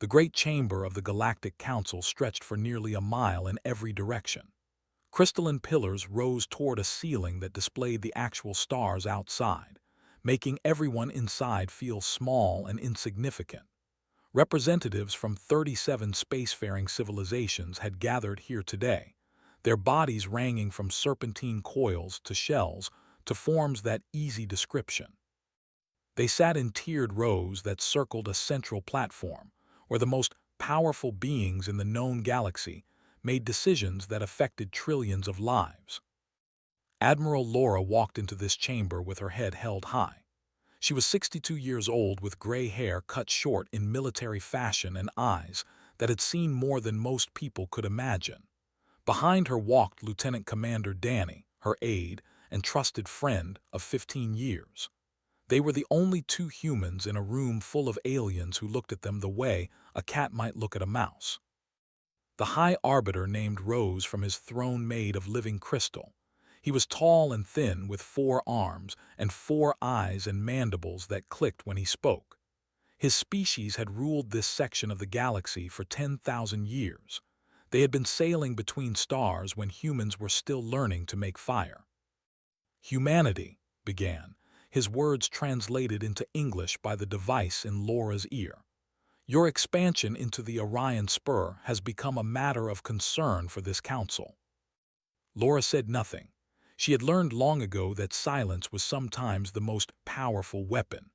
The great chamber of the Galactic Council stretched for nearly a mile in every direction. Crystalline pillars rose toward a ceiling that displayed the actual stars outside, making everyone inside feel small and insignificant. Representatives from 37 spacefaring civilizations had gathered here today, their bodies ranging from serpentine coils to shells to forms that easy description. They sat in tiered rows that circled a central platform, where the most powerful beings in the known galaxy made decisions that affected trillions of lives. Admiral Laura walked into this chamber with her head held high. She was 62 years old with gray hair cut short in military fashion and eyes that had seen more than most people could imagine. Behind her walked Lieutenant Commander Danny, her aide and trusted friend of 15 years. They were the only two humans in a room full of aliens who looked at them the way a cat might look at a mouse. The High Arbiter named rose from his throne made of living crystal. He was tall and thin with 4 arms and 4 eyes and mandibles that clicked when he spoke. His species had ruled this section of the galaxy for 10,000 years. They had been sailing between stars when humans were still learning to make fire. "Humanity," began, his words translated into English by the device in Laura's ear. "Your expansion into the Orion Spur has become a matter of concern for this council." Laura said nothing. She had learned long ago that silence was sometimes the most powerful weapon.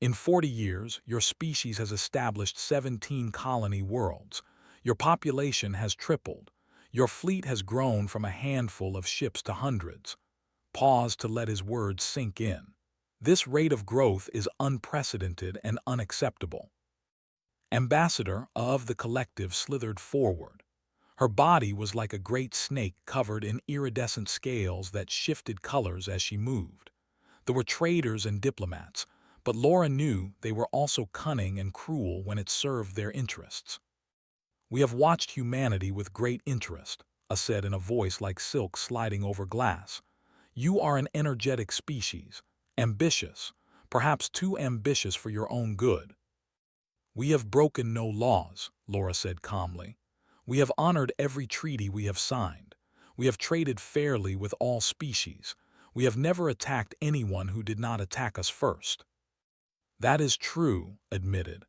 "In 40 years, your species has established 17 colony worlds. Your population has tripled. Your fleet has grown from a handful of ships to hundreds." Paused to let his words sink in. "This rate of growth is unprecedented and unacceptable." Ambassador of the collective slithered forward. Her body was like a great snake covered in iridescent scales that shifted colors as she moved. There were traders and diplomats, but Laura knew they were also cunning and cruel when it served their interests. "We have watched humanity with great interest," said in a voice like silk sliding over glass. "You are an energetic species, ambitious, perhaps too ambitious for your own good." "We have broken no laws," Laura said calmly. "We have honored every treaty we have signed. We have traded fairly with all species. We have never attacked anyone who did not attack us first." "That is true," admitted.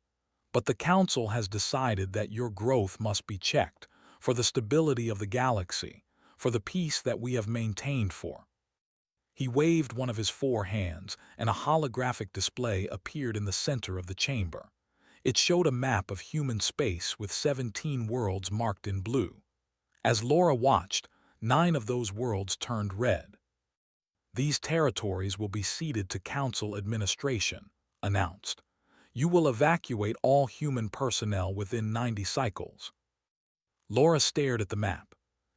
"But the Council has decided that your growth must be checked, for the stability of the galaxy, for the peace that we have maintained for." He waved one of his 4 hands, and a holographic display appeared in the center of the chamber. It showed a map of human space with 17 worlds marked in blue. As Laura watched, 9 of those worlds turned red. "These territories will be ceded to Council administration," announced. "You will evacuate all human personnel within 90 cycles." Laura stared at the map.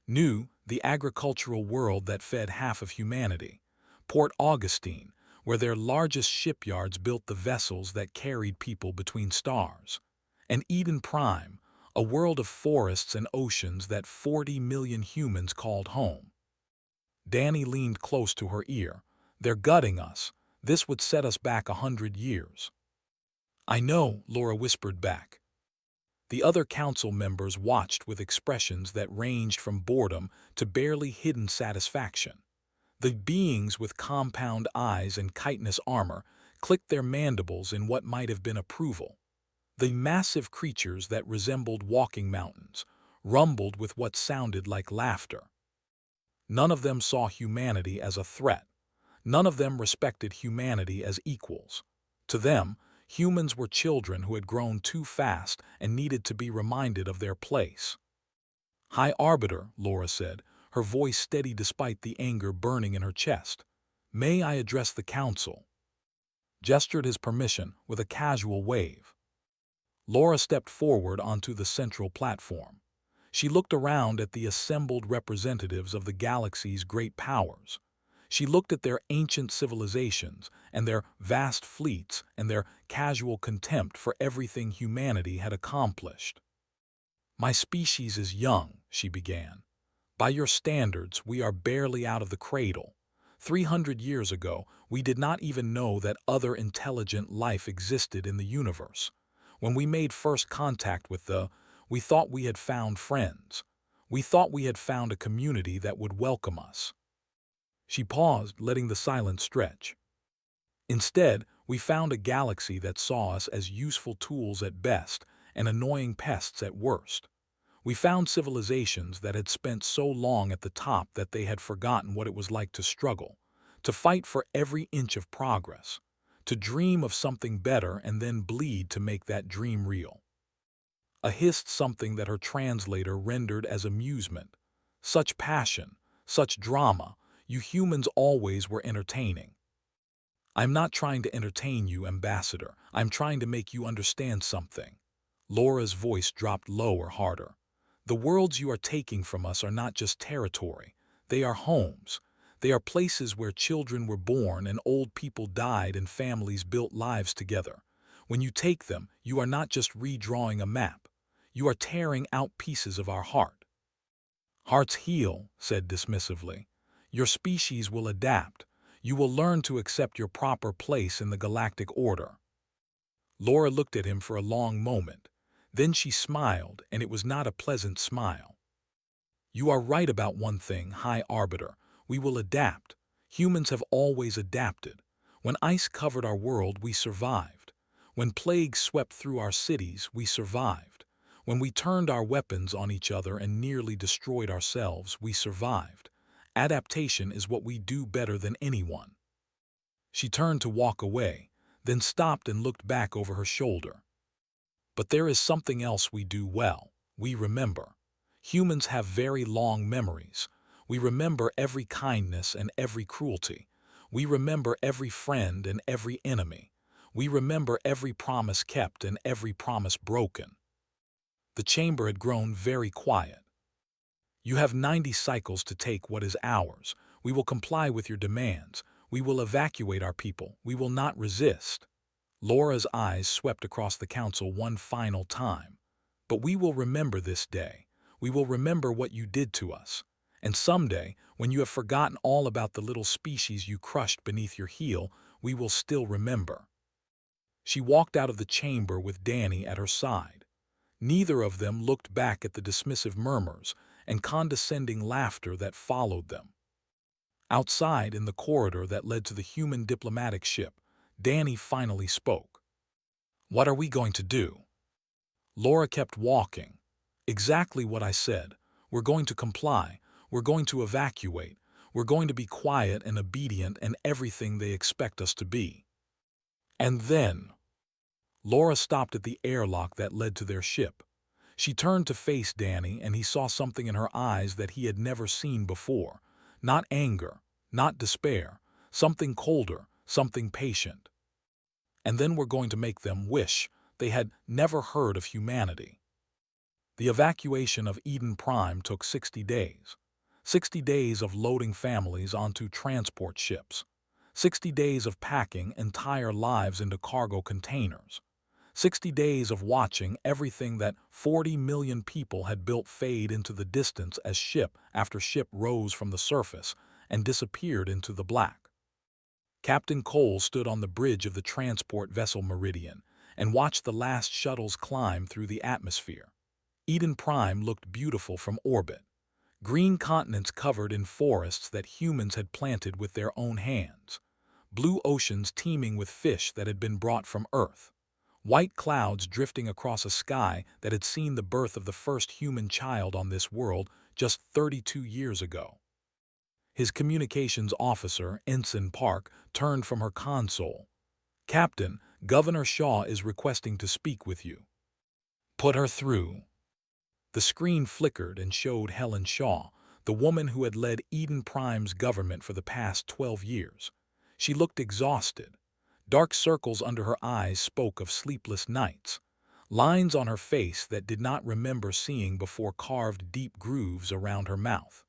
New, the agricultural world that fed half of humanity. Port Augustine, where their largest shipyards built the vessels that carried people between stars. And Eden Prime, a world of forests and oceans that 40 million humans called home. Danny leaned close to her ear. "They're gutting us. This would set us back 100 years. "I know," Laura whispered back. The other council members watched with expressions that ranged from boredom to barely hidden satisfaction. The beings with compound eyes and chitinous armor clicked their mandibles in what might have been approval. The massive creatures that resembled walking mountains rumbled with what sounded like laughter. None of them saw humanity as a threat. None of them respected humanity as equals. To them, humans were children who had grown too fast and needed to be reminded of their place. "High Arbiter," Laura said, her voice steady despite the anger burning in her chest. "May I address the council?" Gestured his permission with a casual wave. Laura stepped forward onto the central platform. She looked around at the assembled representatives of the galaxy's great powers. She looked at their ancient civilizations and their vast fleets and their casual contempt for everything humanity had accomplished. "My species is young," she began. "By your standards, we are barely out of the cradle. 300 years ago, we did not even know that other intelligent life existed in the universe. When we made first contact with we thought we had found friends. We thought we had found a community that would welcome us." She paused, letting the silence stretch. "Instead, we found a galaxy that saw us as useful tools at best and annoying pests at worst. We found civilizations that had spent so long at the top that they had forgotten what it was like to struggle, to fight for every inch of progress, to dream of something better and then bleed to make that dream real." A hissed something that her translator rendered as amusement. "Such passion, such drama, you humans always were entertaining." "I'm not trying to entertain you, Ambassador. I'm trying to make you understand something." Laura's voice dropped lower, harder. "The worlds you are taking from us are not just territory. They are homes. They are places where children were born and old people died and families built lives together. When you take them, you are not just redrawing a map. You are tearing out pieces of our heart." "Hearts heal," said dismissively. "Your species will adapt. You will learn to accept your proper place in the galactic order." Laura looked at him for a long moment. Then she smiled, and it was not a pleasant smile. "You are right about one thing, High Arbiter. We will adapt. Humans have always adapted. When ice covered our world, we survived. When plagues swept through our cities, we survived. When we turned our weapons on each other and nearly destroyed ourselves, we survived. Adaptation is what we do better than anyone." She turned to walk away, then stopped and looked back over her shoulder. "But there is something else we do well. We remember. Humans have very long memories. We remember every kindness and every cruelty. We remember every friend and every enemy. We remember every promise kept and every promise broken." The chamber had grown very quiet. "You have 90 cycles to take what is ours. We will comply with your demands. We will evacuate our people. We will not resist." Laura's eyes swept across the council one final time. "But we will remember this day. We will remember what you did to us. And someday, when you have forgotten all about the little species you crushed beneath your heel, we will still remember." She walked out of the chamber with Danny at her side. Neither of them looked back at the dismissive murmurs and condescending laughter that followed them. Outside, in the corridor that led to the human diplomatic ship, Danny finally spoke. "What are we going to do?" Laura kept walking. "Exactly what I said. We're going to comply. We're going to evacuate. We're going to be quiet and obedient and everything they expect us to be." And then Laura stopped at the airlock that led to their ship. She turned to face Danny, and he saw something in her eyes that he had never seen before. Not anger, not despair, something colder, something patient. "And then we're going to make them wish they had never heard of humanity." The evacuation of Eden Prime took 60 days. 60 days of loading families onto transport ships. 60 days of packing entire lives into cargo containers. 60 days of watching everything that 40 million people had built fade into the distance as ship after ship rose from the surface and disappeared into the black. Captain Cole stood on the bridge of the transport vessel Meridian and watched the last shuttles climb through the atmosphere. Eden Prime looked beautiful from orbit. Green continents covered in forests that humans had planted with their own hands. Blue oceans teeming with fish that had been brought from Earth. White clouds drifting across a sky that had seen the birth of the first human child on this world just 32 years ago. His communications officer, Ensign Park, turned from her console. "Captain, Governor Shaw is requesting to speak with you." "Put her through." The screen flickered and showed Helen Shaw, the woman who had led Eden Prime's government for the past 12 years. She looked exhausted. Dark circles under her eyes spoke of sleepless nights. Lines on her face that did not remember seeing before carved deep grooves around her mouth.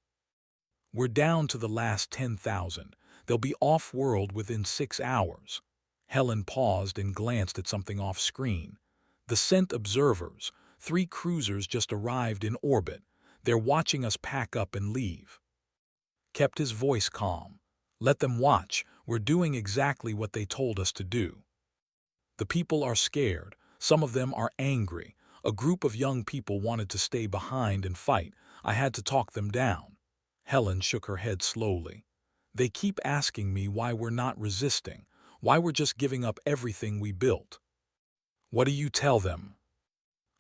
"We're down to the last 10,000. They'll be off-world within 6 hours." Helen paused and glanced at something off-screen. "The Scent Observers. 3 cruisers just arrived in orbit. They're watching us pack up and leave." Kept his voice calm. "Let them watch. We're doing exactly what they told us to do." "The people are scared. Some of them are angry. A group of young people wanted to stay behind and fight. I had to talk them down. Helen shook her head slowly. They keep asking me why we're not resisting, why we're just giving up everything we built. What do you tell them?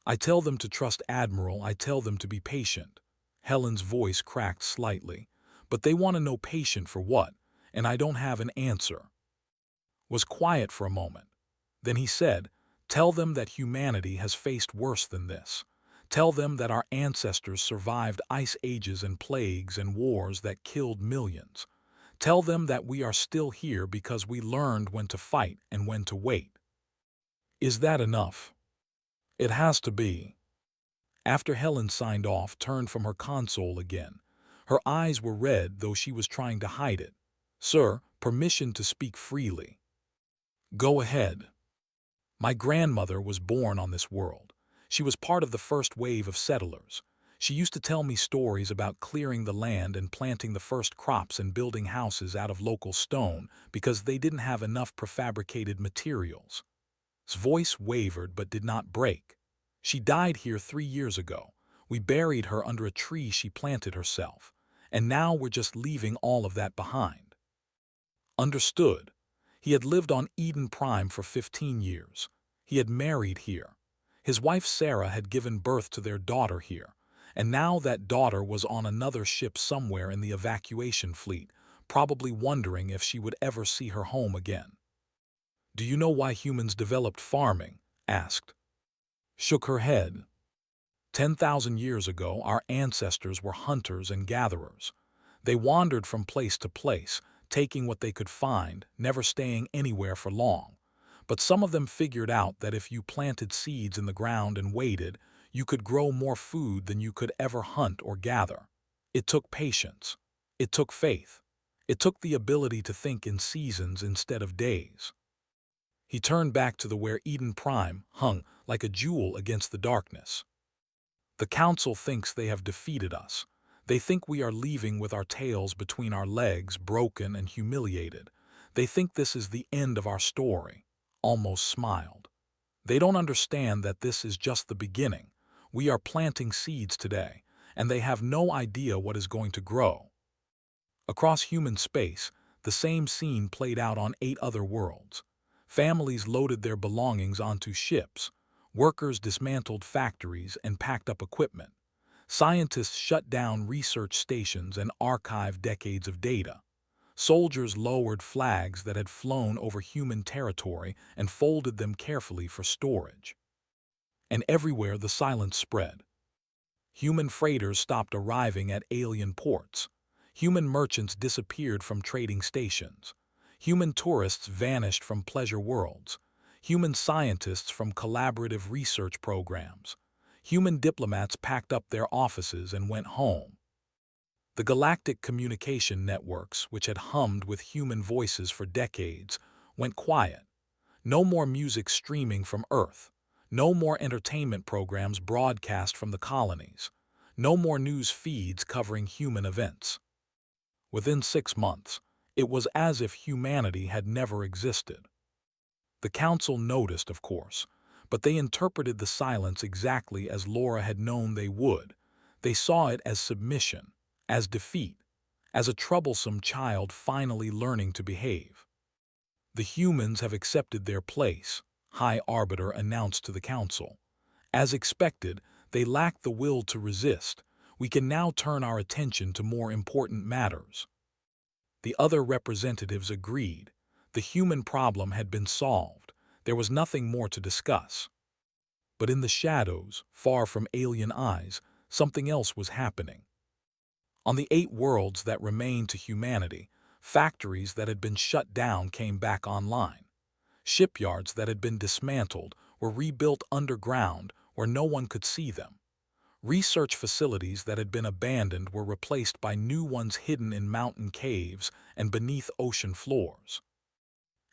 I tell them to trust Admiral. I tell them to be patient. Helen's voice cracked slightly. But they want to know patient for what, and I don't have an answer. Was quiet for a moment. Then he said, tell them that humanity has faced worse than this. Tell them that our ancestors survived ice ages and plagues and wars that killed millions. Tell them that we are still here because we learned when to fight and when to wait. Is that enough? It has to be. After Helen signed off, turned from her console again. Her eyes were red, though she was trying to hide it. Sir, permission to speak freely. Go ahead. My grandmother was born on this world. She was part of the first wave of settlers. She used to tell me stories about clearing the land and planting the first crops and building houses out of local stone because they didn't have enough prefabricated materials. His voice wavered but did not break. She died here 3 years ago. We buried her under a tree she planted herself. And now we're just leaving all of that behind. Understood. He had lived on Eden Prime for 15 years. He had married here. His wife Sarah had given birth to their daughter here. And now that daughter was on another ship somewhere in the evacuation fleet, probably wondering if she would ever see her home again. Do you know why humans developed farming? Asked. Shook her head. 10,000 years ago, our ancestors were hunters and gatherers. They wandered from place to place, taking what they could find, never staying anywhere for long. But some of them figured out that if you planted seeds in the ground and waited, you could grow more food than you could ever hunt or gather. It took patience. It took faith. It took the ability to think in seasons instead of days. He turned back to the where Eden Prime hung like a jewel against the darkness. The Council thinks they have defeated us. They think we are leaving with our tails between our legs, broken and humiliated. They think this is the end of our story. Almost smiled. They don't understand that this is just the beginning. We are planting seeds today, and they have no idea what is going to grow. Across human space, the same scene played out on 8 other worlds. Families loaded their belongings onto ships. Workers dismantled factories and packed up equipment. Scientists shut down research stations and archived decades of data. Soldiers lowered flags that had flown over human territory and folded them carefully for storage. And everywhere the silence spread. Human freighters stopped arriving at alien ports. Human merchants disappeared from trading stations. Human tourists vanished from pleasure worlds. Human scientists from collaborative research programs. Human diplomats packed up their offices and went home. The galactic communication networks, which had hummed with human voices for decades, went quiet. No more music streaming from Earth. No more entertainment programs broadcast from the colonies. No more news feeds covering human events. Within 6 months, it was as if humanity had never existed. The Council noticed, of course, but they interpreted the silence exactly as Laura had known they would. They saw it as submission, as defeat, as a troublesome child finally learning to behave. The humans have accepted their place, High Arbiter announced to the Council. As expected, they lacked the will to resist. We can now turn our attention to more important matters. The other representatives agreed. The human problem had been solved. There was nothing more to discuss. But in the shadows, far from alien eyes, something else was happening. On the 8 worlds that remained to humanity, factories that had been shut down came back online. Shipyards that had been dismantled were rebuilt underground where no one could see them. Research facilities that had been abandoned were replaced by new ones hidden in mountain caves and beneath ocean floors.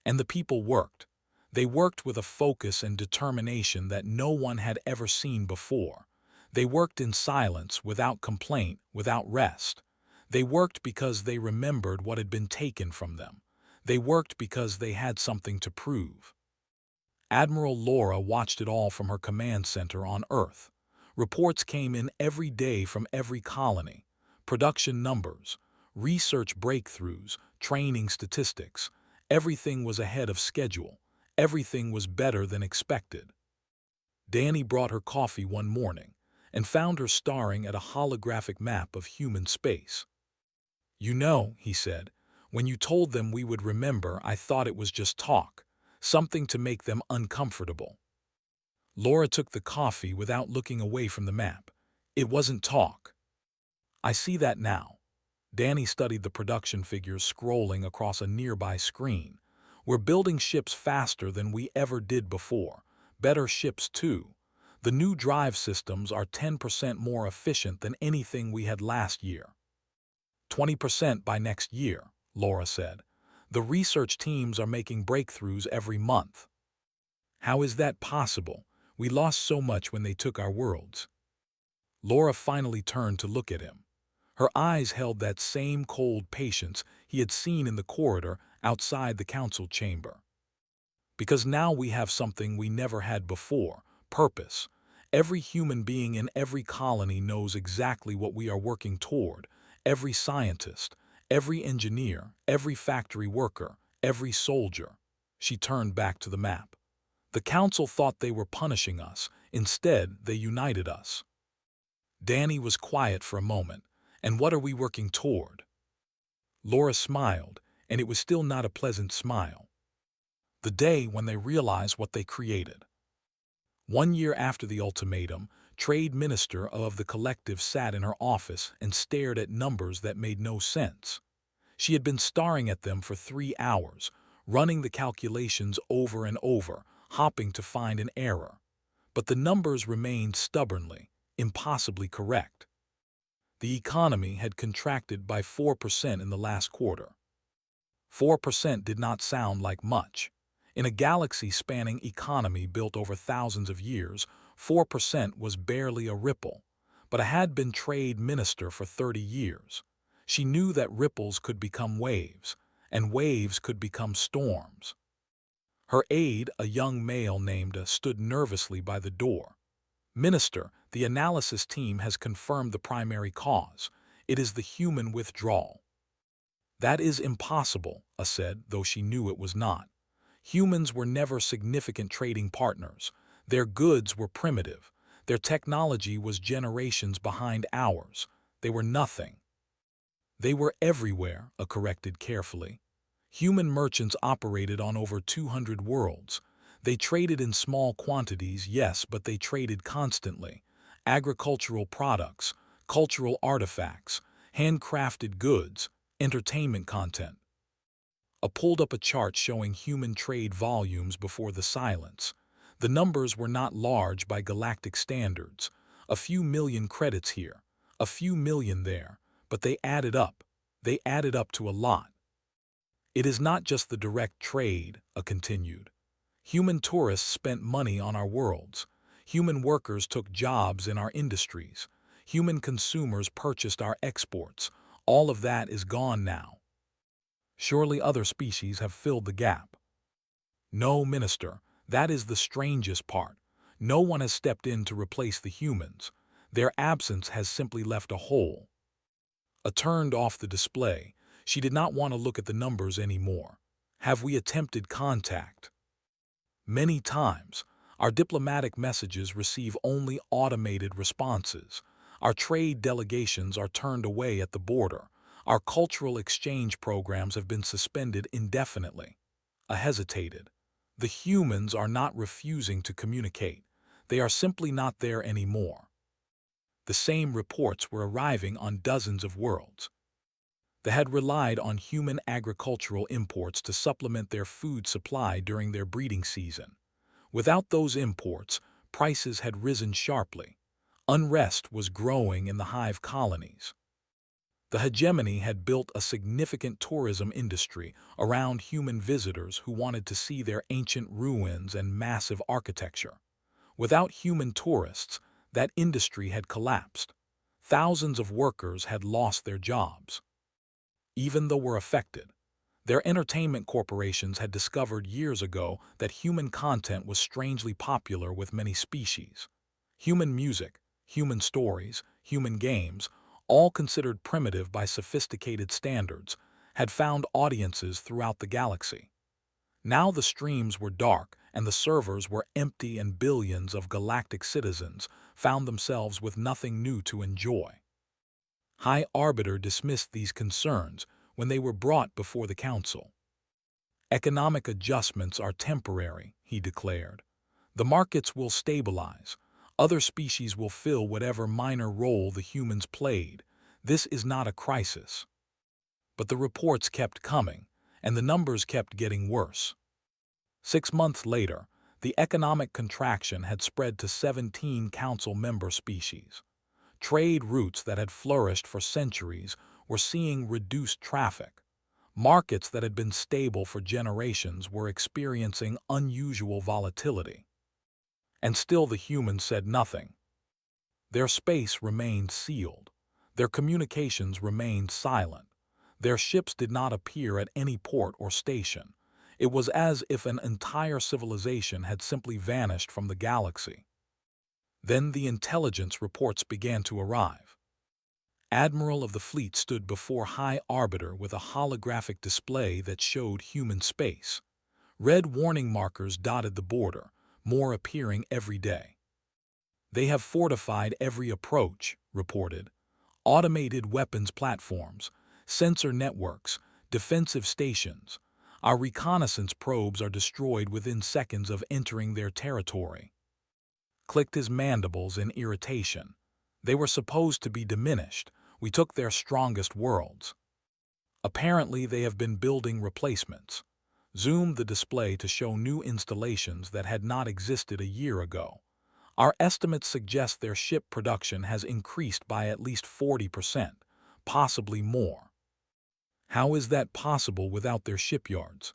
And the people worked. They worked with a focus and determination that no one had ever seen before. They worked in silence, without complaint, without rest. They worked because they remembered what had been taken from them. They worked because they had something to prove. Admiral Laura watched it all from her command center on Earth. Reports came in every day from every colony. Production numbers, research breakthroughs, training statistics. Everything was ahead of schedule. Everything was better than expected. Danny brought her coffee one morning and found her staring at a holographic map of human space. "You know," he said, "when you told them we would remember, I thought it was just talk, something to make them uncomfortable." Laura took the coffee without looking away from the map. "It wasn't talk." "I see that now." Danny studied the production figures scrolling across a nearby screen. "We're building ships faster than we ever did before. Better ships, too. The new drive systems are 10% more efficient than anything we had last year. 20% by next year," Laura said. "The research teams are making breakthroughs every month." "How is that possible? We lost so much when they took our worlds." Laura finally turned to look at him. Her eyes held that same cold patience he had seen in the corridor outside the council chamber. "Because now we have something we never had before, purpose. Every human being in every colony knows exactly what we are working toward. Every scientist, every engineer, every factory worker, every soldier." She turned back to the map. "The council thought they were punishing us. Instead, they united us." Danny was quiet for a moment. "And what are we working toward?" Laura smiled, and it was still not a pleasant smile. "The day when they realize what they created." 1 year after the ultimatum, Trade Minister of the Collective sat in her office and stared at numbers that made no sense. She had been staring at them for 3 hours, running the calculations over and over, hopping to find an error. But the numbers remained stubbornly, impossibly correct. The economy had contracted by 4% in the last quarter. 4% did not sound like much. In a galaxy-spanning economy built over thousands of years, 4% was barely a ripple. But I had been trade minister for 30 years. She knew that ripples could become waves, and waves could become storms. Her aide, a young male named stood nervously by the door. "Minister, the analysis team has confirmed the primary cause. It is the human withdrawal." "That is impossible," said, though she knew it was not. Humans were never significant trading partners. Their goods were primitive. Their technology was generations behind ours. They were nothing. "They were everywhere," corrected carefully. "Human merchants operated on over 200 worlds. They traded in small quantities, yes, but they traded constantly. Agricultural products, cultural artifacts, handcrafted goods, entertainment content." I pulled up a chart showing human trade volumes before the silence. The numbers were not large by galactic standards. A few million credits here, a few million there, but they added up. They added up to a lot. "It is not just the direct trade," continued. "Human tourists spent money on our worlds. Human workers took jobs in our industries. Human consumers purchased our exports. All of that is gone now. Surely other species have filled the gap." "No, Minister, that is the strangest part. No one has stepped in to replace the humans. Their absence has simply left a hole." I turned off the display. She did not want to look at the numbers anymore. "Have we attempted contact?" "Many times. Our diplomatic messages receive only automated responses. Our trade delegations are turned away at the border. Our cultural exchange programs have been suspended indefinitely." I hesitated. "The humans are not refusing to communicate. They are simply not there anymore." The same reports were arriving on dozens of worlds. They had relied on human agricultural imports to supplement their food supply during their breeding season. Without those imports, prices had risen sharply. Unrest was growing in the hive colonies. The hegemony had built a significant tourism industry around human visitors who wanted to see their ancient ruins and massive architecture. Without human tourists, that industry had collapsed. Thousands of workers had lost their jobs. Even though we're affected, Their entertainment corporations had discovered years ago that human content was strangely popular with many species. Human music, human stories, human games, all considered primitive by sophisticated standards, had found audiences throughout the galaxy. Now the streams were dark and the servers were empty, and billions of galactic citizens found themselves with nothing new to enjoy. High Arbiter dismissed these concerns when they were brought before the council. Economic adjustments are temporary, he declared. The markets will stabilize. Other species will fill whatever minor role the humans played. This is not a crisis. But the reports kept coming, and the numbers kept getting worse. 6 months later, the economic contraction had spread to 17 council member species. Trade routes that had flourished for centuries were seeing reduced traffic. Markets that had been stable for generations were experiencing unusual volatility. And still the humans said nothing. Their space remained sealed. Their communications remained silent. Their ships did not appear at any port or station. It was as if an entire civilization had simply vanished from the galaxy. Then the intelligence reports began to arrive. Admiral of the fleet stood before High Arbiter with a holographic display that showed human space. Red warning markers dotted the border, more appearing every day. They have fortified every approach, reported. Automated weapons platforms, sensor networks, defensive stations. Our reconnaissance probes are destroyed within seconds of entering their territory. Clicked his mandibles in irritation. They were supposed to be diminished. We took their strongest worlds. Apparently, they have been building replacements. Zoomed the display to show new installations that had not existed a year ago. Our estimates suggest their ship production has increased by at least 40%, possibly more. How is that possible without their shipyards?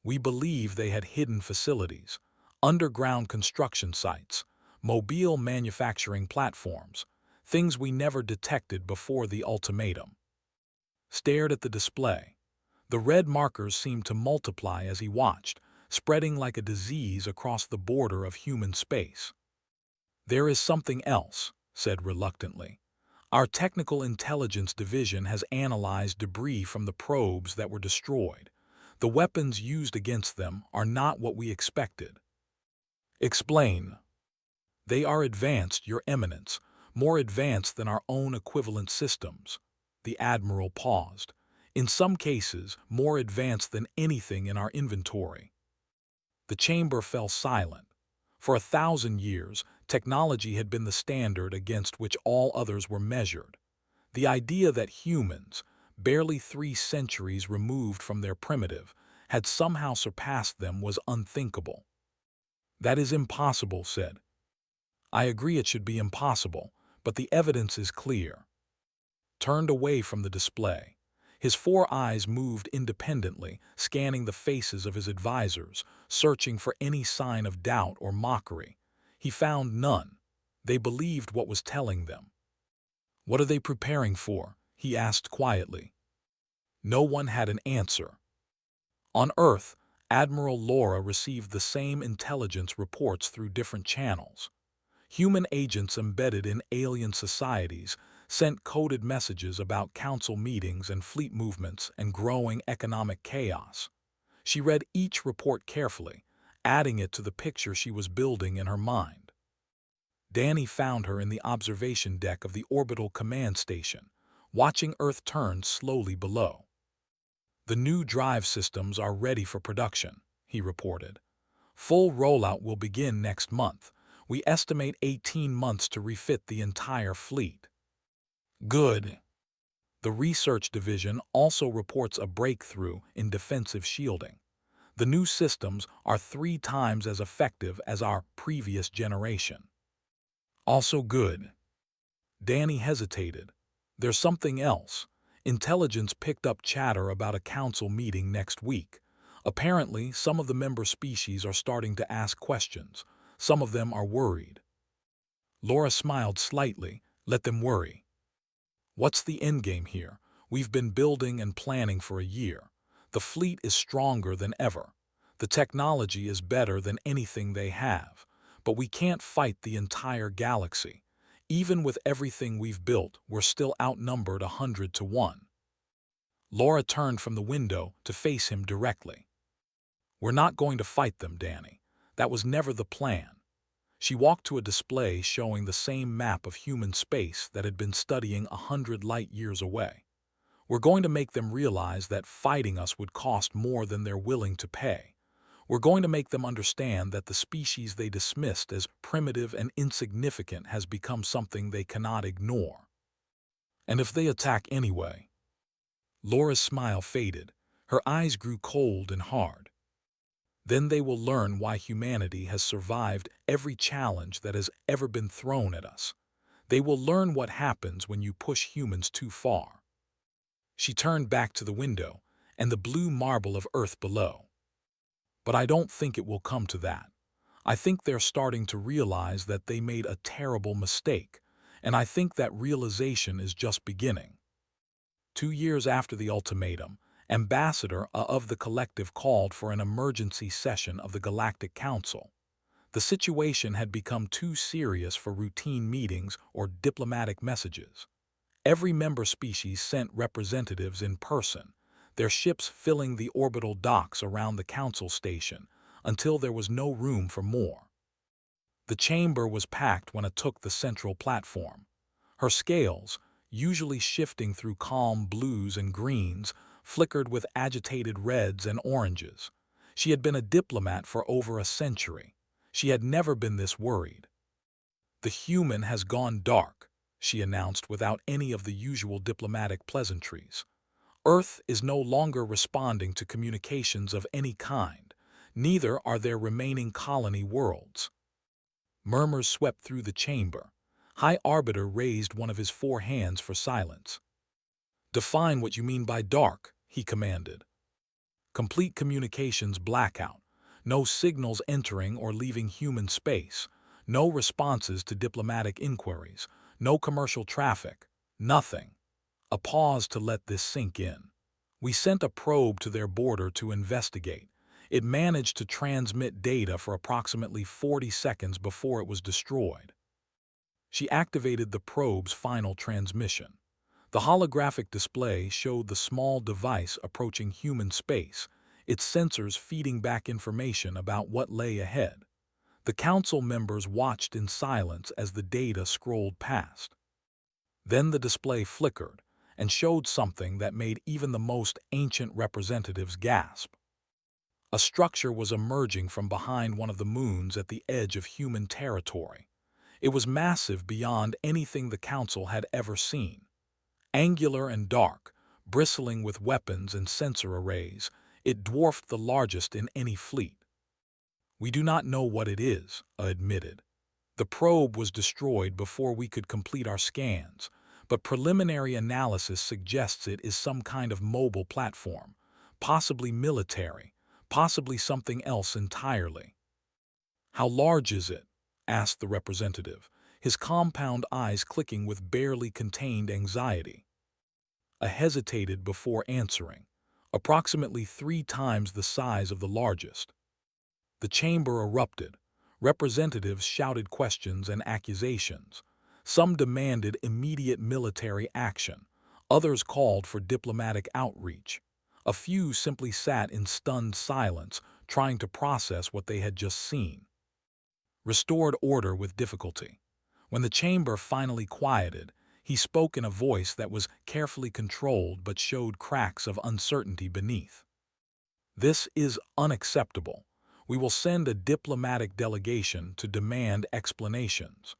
We believe they had hidden facilities, underground construction sites, mobile manufacturing platforms, things we never detected before the ultimatum. Stared at the display. The red markers seemed to multiply as he watched, spreading like a disease across the border of human space. There is something else, said reluctantly. Our technical intelligence division has analyzed debris from the probes that were destroyed. The weapons used against them are not what we expected. Explain. They are advanced, Your Eminence, more advanced than our own equivalent systems. The Admiral paused. In some cases, more advanced than anything in our inventory. The chamber fell silent. For 1,000 years, technology had been the standard against which all others were measured. The idea that humans, barely 3 centuries removed from their primitive, had somehow surpassed them was unthinkable. That is impossible, said. I agree it should be impossible, but the evidence is clear. Turned away from the display. His 4 eyes moved independently, scanning the faces of his advisors, searching for any sign of doubt or mockery. He found none. They believed what was telling them. What are they preparing for? He asked quietly. No one had an answer. On Earth, Admiral Laura received the same intelligence reports through different channels. Human agents embedded in alien societies sent coded messages about council meetings and fleet movements and growing economic chaos. She read each report carefully, adding it to the picture she was building in her mind. Danny found her in the observation deck of the orbital command station, watching Earth turn slowly below. The new drive systems are ready for production, he reported. Full rollout will begin next month. We estimate 18 months to refit the entire fleet. Good. The research division also reports a breakthrough in defensive shielding. The new systems are 3 times as effective as our previous generation. Also good. Danny hesitated. There's something else. Intelligence picked up chatter about a council meeting next week. Apparently, some of the member species are starting to ask questions. Some of them are worried. Laura smiled slightly. Let them worry. What's the endgame here? We've been building and planning for a year. The fleet is stronger than ever. The technology is better than anything they have. But we can't fight the entire galaxy. Even with everything we've built, we're still outnumbered 100 to 1. Laura turned from the window to face him directly. We're not going to fight them, Danny. That was never the plan. She walked to a display showing the same map of human space that had been studying 100 light years away. We're going to make them realize that fighting us would cost more than they're willing to pay. We're going to make them understand that the species they dismissed as primitive and insignificant has become something they cannot ignore. And if they attack anyway? Laura's smile faded. Her eyes grew cold and hard. Then they will learn why humanity has survived every challenge that has ever been thrown at us. They will learn what happens when you push humans too far. She turned back to the window and the blue marble of Earth below. But I don't think it will come to that. I think they're starting to realize that they made a terrible mistake, and I think that realization is just beginning. 2 years after the ultimatum, Ambassador of the Collective called for an emergency session of the Galactic Council. The situation had become too serious for routine meetings or diplomatic messages. Every member species sent representatives in person, their ships filling the orbital docks around the council station until there was no room for more. The chamber was packed when it took the central platform. Her scales, usually shifting through calm blues and greens, flickered with agitated reds and oranges. She had been a diplomat for over a century. She had never been this worried. "The human has gone dark," she announced without any of the usual diplomatic pleasantries. "Earth is no longer responding to communications of any kind. Neither are there remaining colony worlds." Murmurs swept through the chamber. High Arbiter raised one of his 4 hands for silence. "Define what you mean by dark," he commanded. "Complete communications blackout. No signals entering or leaving human space. No responses to diplomatic inquiries. No commercial traffic. Nothing." A pause to let this sink in. "We sent a probe to their border to investigate. It managed to transmit data for approximately 40 seconds before it was destroyed." She activated the probe's final transmission. The holographic display showed the small device approaching human space, its sensors feeding back information about what lay ahead. The council members watched in silence as the data scrolled past. Then the display flickered and showed something that made even the most ancient representatives gasp. A structure was emerging from behind one of the moons at the edge of human territory. It was massive beyond anything the council had ever seen. Angular and dark, bristling with weapons and sensor arrays, it dwarfed the largest in any fleet. "We do not know what it is," admitted. "The probe was destroyed before we could complete our scans, but preliminary analysis suggests it is some kind of mobile platform, possibly military, possibly something else entirely." "How large is it?" asked the representative, his compound eyes clicking with barely contained anxiety. I hesitated before answering. "Approximately 3 times the size of the largest." The chamber erupted. Representatives shouted questions and accusations. Some demanded immediate military action. Others called for diplomatic outreach. A few simply sat in stunned silence, trying to process what they had just seen. Restored order with difficulty. When the chamber finally quieted, he spoke in a voice that was carefully controlled but showed cracks of uncertainty beneath. "This is unacceptable. We will send a diplomatic delegation to demand explanations.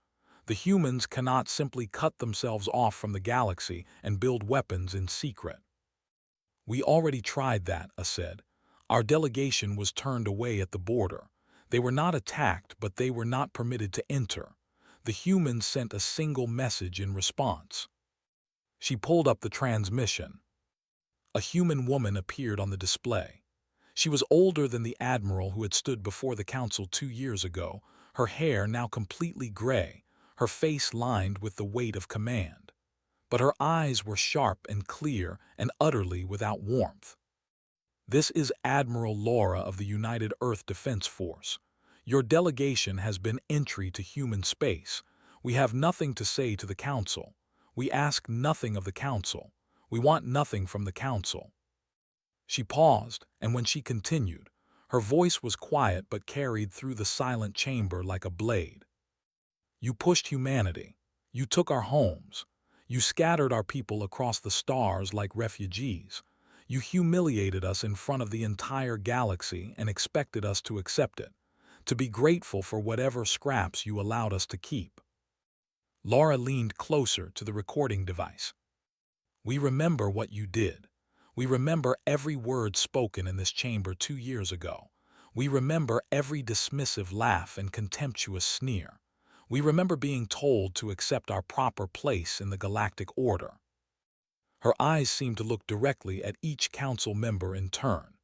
The humans cannot simply cut themselves off from the galaxy and build weapons in secret." "We already tried that," I said. "Our delegation was turned away at the border. They were not attacked, but they were not permitted to enter. The humans sent a single message in response." She pulled up the transmission. A human woman appeared on the display. She was older than the admiral who had stood before the council 2 years ago, her hair now completely gray, her face lined with the weight of command. But her eyes were sharp and clear and utterly without warmth. This is Admiral Laura of the United Earth Defense Force. Your delegation has been entry to human space. We have nothing to say to the Council. We ask nothing of the Council. We want nothing from the Council." She paused, and when she continued, her voice was quiet but carried through the silent chamber like a blade. "You pushed humanity. You took our homes. You scattered our people across the stars like refugees. You humiliated us in front of the entire galaxy and expected us to accept it, to be grateful for whatever scraps you allowed us to keep." Laura leaned closer to the recording device. "We remember what you did. We remember every word spoken in this chamber 2 years ago. We remember every dismissive laugh and contemptuous sneer. We remember being told to accept our proper place in the galactic order." Her eyes seemed to look directly at each council member in turn.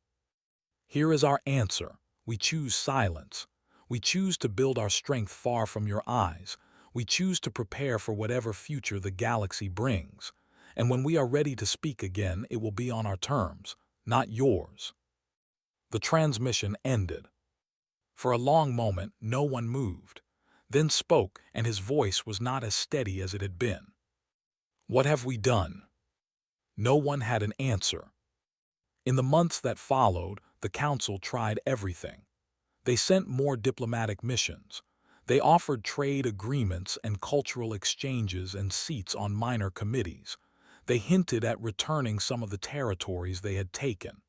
"Here is our answer. We choose silence. We choose to build our strength far from your eyes. We choose to prepare for whatever future the galaxy brings. And when we are ready to speak again, it will be on our terms, not yours." The transmission ended. For a long moment, no one moved, then spoke, and his voice was not as steady as it had been. "What have we done?" No one had an answer. In the months that followed, the Council tried everything. They sent more diplomatic missions. They offered trade agreements and cultural exchanges and seats on minor committees. They hinted at returning some of the territories they had taken.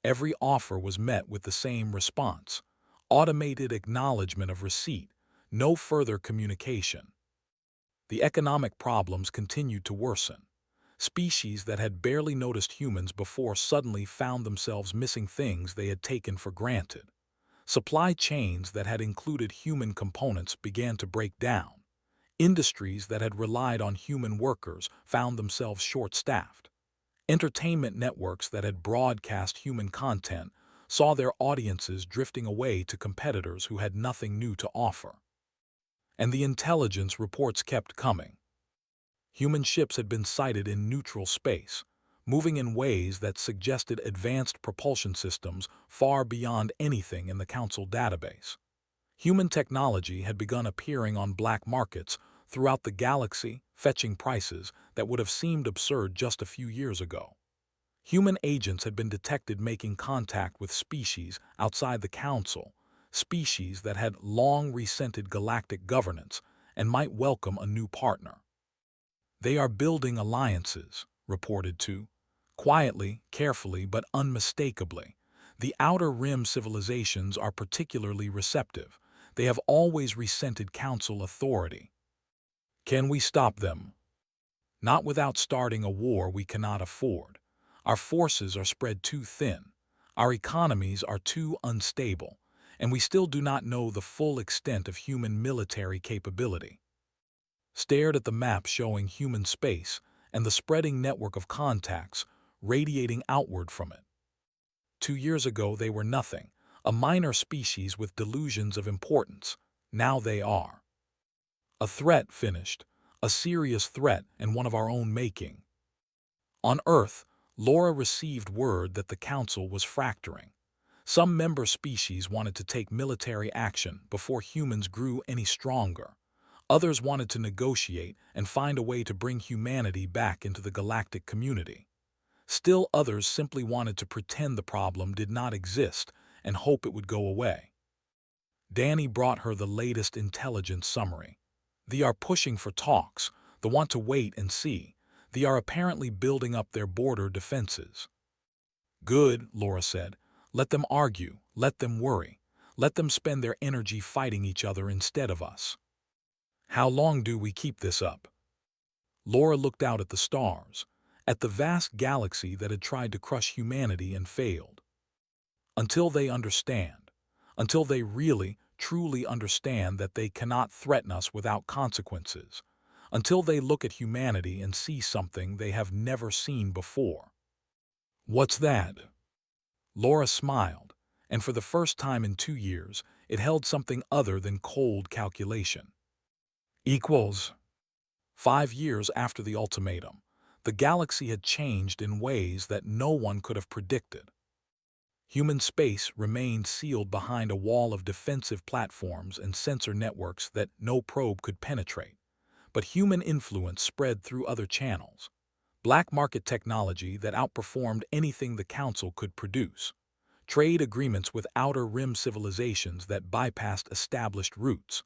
Every offer was met with the same response: automated acknowledgement of receipt, no further communication. The economic problems continued to worsen. Species that had barely noticed humans before suddenly found themselves missing things they had taken for granted. Supply chains that had included human components began to break down. Industries that had relied on human workers found themselves short-staffed. Entertainment networks that had broadcast human content saw their audiences drifting away to competitors who had nothing new to offer. And the intelligence reports kept coming. Human ships had been sighted in neutral space, moving in ways that suggested advanced propulsion systems far beyond anything in the Council database. Human technology had begun appearing on black markets throughout the galaxy, fetching prices that would have seemed absurd just a few years ago. Human agents had been detected making contact with species outside the Council, species that had long resented galactic governance and might welcome a new partner. "They are building alliances," reported to. "Quietly, carefully, but unmistakably. The Outer Rim civilizations are particularly receptive. They have always resented Council authority." "Can we stop them?" "Not without starting a war we cannot afford. Our forces are spread too thin. Our economies are too unstable, and we still do not know the full extent of human military capability." Stared at the map showing human space and the spreading network of contacts radiating outward from it. 2 years ago they were nothing, a minor species with delusions of importance. Now they are a threat, finished, a serious threat, and one of our own making. On Earth, Laura received word that the Council was fracturing. Some member species wanted to take military action before humans grew any stronger. Others wanted to negotiate and find a way to bring humanity back into the galactic community. Still others simply wanted to pretend the problem did not exist and hope it would go away. Danny brought her the latest intelligence summary. "They are pushing for talks. They want to wait and see. They are apparently building up their border defenses." "Good," Laura said. "Let them argue. Let them worry. Let them spend their energy fighting each other instead of us." "How long do we keep this up?" Laura looked out at the stars, at the vast galaxy that had tried to crush humanity and failed. "Until they understand. Until they really, truly understand that they cannot threaten us without consequences. Until they look at humanity and see something they have never seen before." "What's that?" Laura smiled, and for the first time in 2 years, it held something other than cold calculation. Equals. 5 years after the ultimatum, the galaxy had changed in ways that no one could have predicted. Human space remained sealed behind a wall of defensive platforms and sensor networks that no probe could penetrate. But human influence spread through other channels. Black market technology that outperformed anything the Council could produce. Trade agreements with outer rim civilizations that bypassed established routes.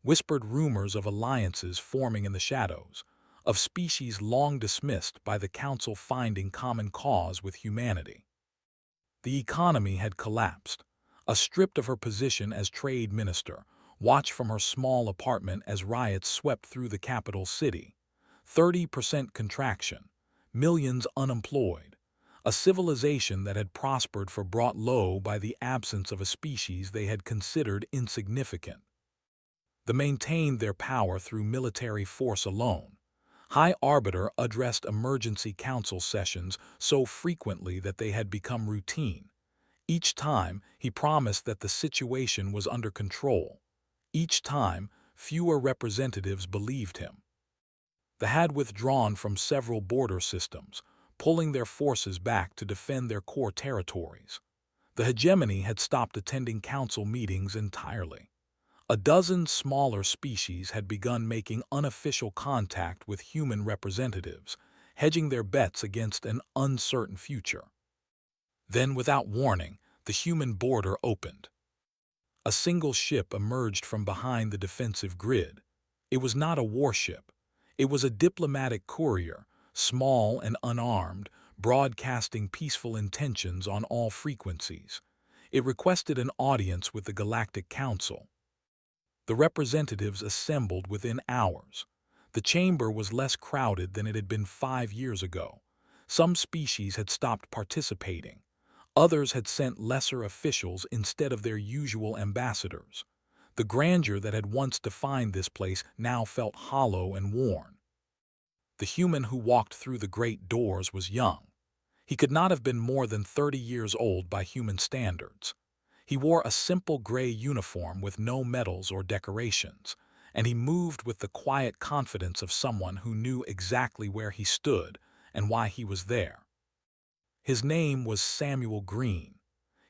Whispered rumors of alliances forming in the shadows, of species long dismissed by the Council finding common cause with humanity. The economy had collapsed. Stripped of her position as trade minister, watched from her small apartment as riots swept through the capital city. 30% contraction, millions unemployed. A civilization that had prospered for brought low by the absence of a species they had considered insignificant. They maintained their power through military force alone. High Arbiter addressed emergency council sessions so frequently that they had become routine. Each time, he promised that the situation was under control. Each time, fewer representatives believed him. They had withdrawn from several border systems, pulling their forces back to defend their core territories. The hegemony had stopped attending council meetings entirely. A dozen smaller species had begun making unofficial contact with human representatives, hedging their bets against an uncertain future. Then, without warning, the human border opened. A single ship emerged from behind the defensive grid. It was not a warship. It was a diplomatic courier, small and unarmed, broadcasting peaceful intentions on all frequencies. It requested an audience with the Galactic Council. The representatives assembled within hours. The chamber was less crowded than it had been 5 years ago. Some species had stopped participating. Others had sent lesser officials instead of their usual ambassadors. The grandeur that had once defined this place now felt hollow and worn. The human who walked through the great doors was young. He could not have been more than 30 years old by human standards. He wore a simple gray uniform with no medals or decorations, and he moved with the quiet confidence of someone who knew exactly where he stood and why he was there. His name was Samuel Green.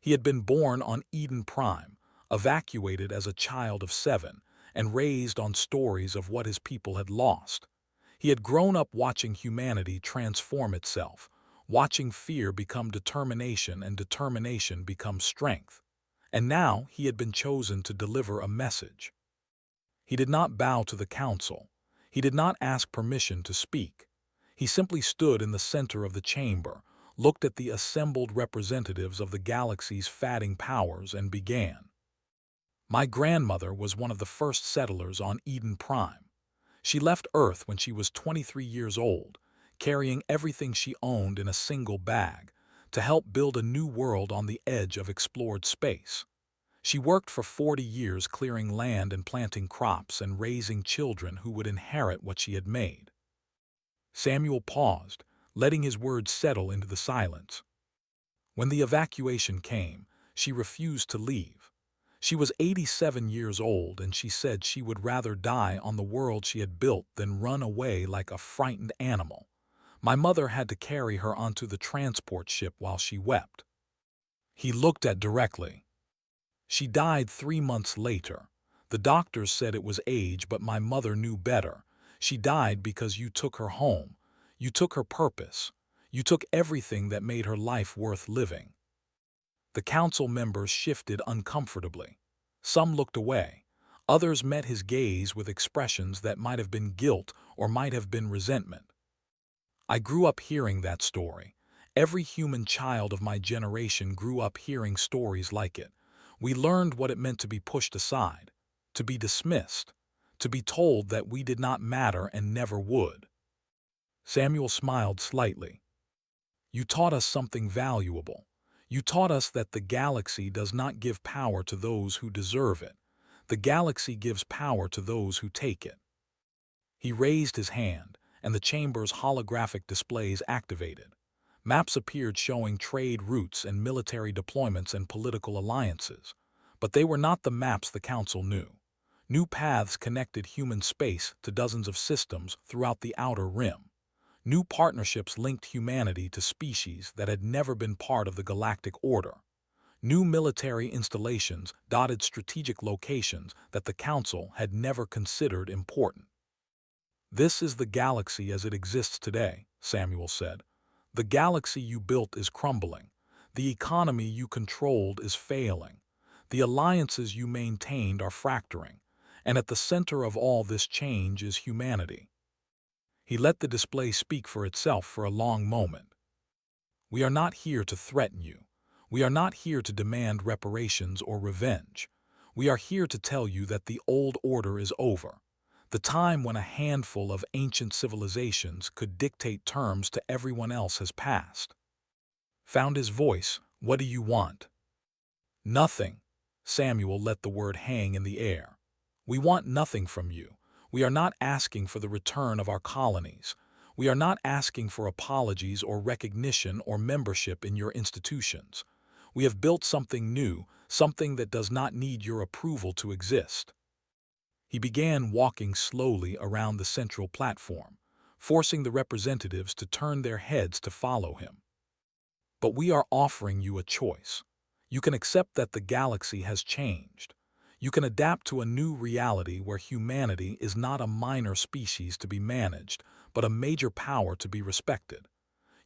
He had been born on Eden Prime, evacuated as a child of 7, and raised on stories of what his people had lost. He had grown up watching humanity transform itself, watching fear become determination and determination become strength. And now he had been chosen to deliver a message. He did not bow to the council. He did not ask permission to speak. He simply stood in the center of the chamber, looked at the assembled representatives of the galaxy's fatting powers, and began. My grandmother was one of the first settlers on Eden Prime. She left Earth when she was 23 years old, carrying everything she owned in a single bag, to help build a new world on the edge of explored space. She worked for 40 years clearing land and planting crops and raising children who would inherit what she had made. Samuel paused, letting his words settle into the silence. When the evacuation came, she refused to leave. She was 87 years old, and she said she would rather die on the world she had built than run away like a frightened animal. My mother had to carry her onto the transport ship while she wept. He looked at directly. She died 3 months later. The doctors said it was age, but my mother knew better. She died because you took her home. You took her purpose. You took everything that made her life worth living. The council members shifted uncomfortably. Some looked away. Others met his gaze with expressions that might have been guilt or might have been resentment. I grew up hearing that story. Every human child of my generation grew up hearing stories like it. We learned what it meant to be pushed aside, to be dismissed, to be told that we did not matter and never would. Samuel smiled slightly. You taught us something valuable. You taught us that the galaxy does not give power to those who deserve it. The galaxy gives power to those who take it. He raised his hand, and the chamber's holographic displays activated. Maps appeared showing trade routes and military deployments and political alliances. But they were not the maps the Council knew. New paths connected human space to dozens of systems throughout the outer rim. New partnerships linked humanity to species that had never been part of the galactic order. New military installations dotted strategic locations that the Council had never considered important. "This is the galaxy as it exists today," Samuel said. "The galaxy you built is crumbling. The economy you controlled is failing. The alliances you maintained are fracturing. And at the center of all this change is humanity." He let the display speak for itself for a long moment. "We are not here to threaten you. We are not here to demand reparations or revenge. We are here to tell you that the old order is over. The time when a handful of ancient civilizations could dictate terms to everyone else has passed." Found his voice. "What do you want?" "Nothing." Samuel let the word hang in the air. "We want nothing from you. We are not asking for the return of our colonies. We are not asking for apologies or recognition or membership in your institutions. We have built something new, something that does not need your approval to exist." He began walking slowly around the central platform, forcing the representatives to turn their heads to follow him. "But we are offering you a choice. You can accept that the galaxy has changed. You can adapt to a new reality where humanity is not a minor species to be managed, but a major power to be respected.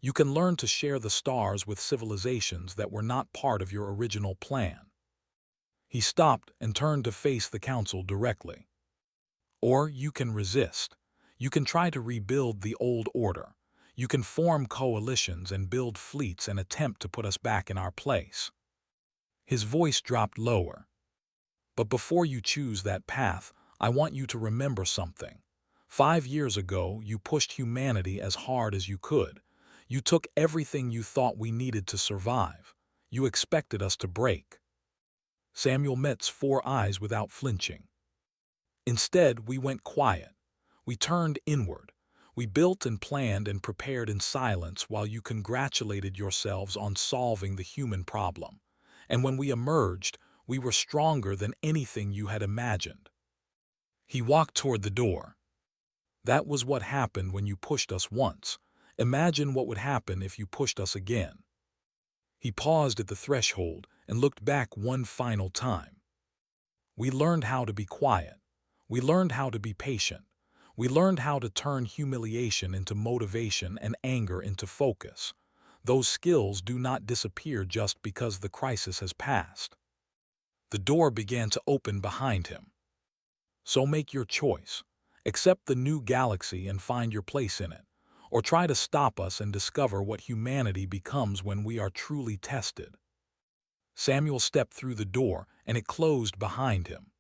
You can learn to share the stars with civilizations that were not part of your original plan." He stopped and turned to face the Council directly. "Or you can resist. You can try to rebuild the old order. You can form coalitions and build fleets and attempt to put us back in our place." His voice dropped lower. "But before you choose that path, I want you to remember something. 5 years ago, you pushed humanity as hard as you could. You took everything you thought we needed to survive. You expected us to break." Samuel met's 4 eyes without flinching. "Instead, we went quiet. We turned inward. We built and planned and prepared in silence while you congratulated yourselves on solving the human problem. And when we emerged, we were stronger than anything you had imagined." He walked toward the door. "That was what happened when you pushed us once. Imagine what would happen if you pushed us again." He paused at the threshold and looked back one final time. "We learned how to be quiet. We learned how to be patient. We learned how to turn humiliation into motivation and anger into focus. Those skills do not disappear just because the crisis has passed." The door began to open behind him. "So make your choice. Accept the new galaxy and find your place in it, or try to stop us and discover what humanity becomes when we are truly tested." Samuel stepped through the door, and it closed behind him.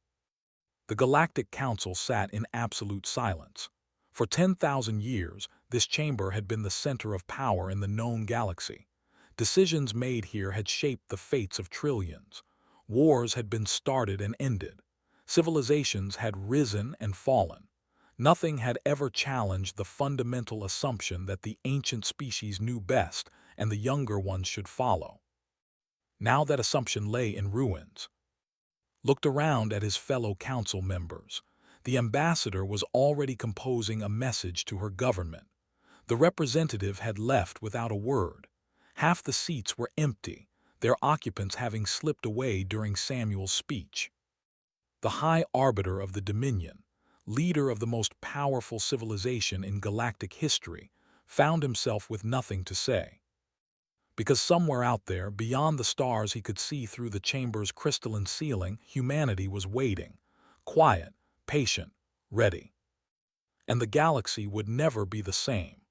The Galactic Council sat in absolute silence. For 10,000 years, this chamber had been the center of power in the known galaxy. Decisions made here had shaped the fates of trillions. Wars had been started and ended. Civilizations had risen and fallen. Nothing had ever challenged the fundamental assumption that the ancient species knew best and the younger ones should follow. Now that assumption lay in ruins. Looked around at his fellow council members. The ambassador was already composing a message to her government. The representative had left without a word. Half the seats were empty, their occupants having slipped away during Samuel's speech. The High Arbiter of the Dominion, leader of the most powerful civilization in galactic history, found himself with nothing to say. Because somewhere out there, beyond the stars he could see through the chamber's crystalline ceiling, humanity was waiting, quiet, patient, ready. And the galaxy would never be the same.